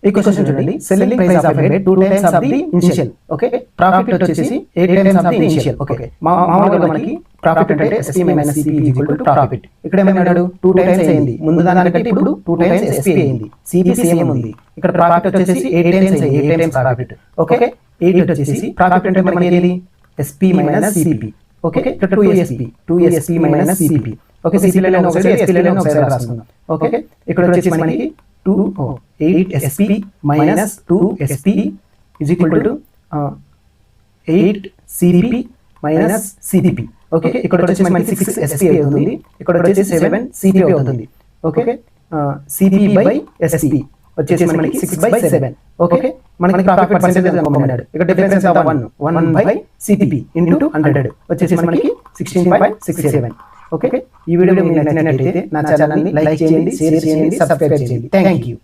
ఈ క్వశ్చన్ చూడండి. Selling price of A bed 2 times of the initial. Okay, profit వచ్చేసి 8 times of the initial. Okay, మామూలుగా మనకి profit అంటే SP minus CP equal to profit. ఇక్కడ ఏమన్నాడు? 2 టైమ్స్ అయింది. ముందు దానికంటే ఇప్పుడు 2 టైమ్స్ SP అయింది. CP సేమ్ ఉంది. ఇక్కడ ప్రాఫిట్ వచ్చేసి 8 టైమ్స్ అయింది. 8 టైమ్స్ ప్రాఫిట్. ఓకే, 8 వచ్చేసి ప్రాఫిట్ అంటే మనకి ఏది? SP minus CP. ఓకే, ఇక్కడ 2SP minus CP. Okay, CP line ఒక సైడ్, SP లైన్ ఒక సైడ్ రాసుకుందాం. ఓకే, ఇక్కడ వచ్చేసి మనకి 8SP minus 2SP is equal to 8CP minus CPP. Okay, ఇక్కడ వచ్చేసి మనకి 6SP అవుతుంది. ఇక్కడ వచ్చేసి 7CP అవుతుంది. ఓకే, CP by SP వచ్చేసి మనకి 6/7. ఓకే, మనకి ప్రాఫిట్ పర్సెంటేజ్ అనుకోమన్నాడు. ఇక్కడ difference of 1 by CPP into 100 వచ్చేసి మనకి 16.67. ఓకే, ఈ వీడియో మీకు నచ్చినట్లయితే నా ఛానల్ని లైక్ చేయండి, షేర్ చేయండి, సబ్స్క్రైబ్ చేయండి. Thank you.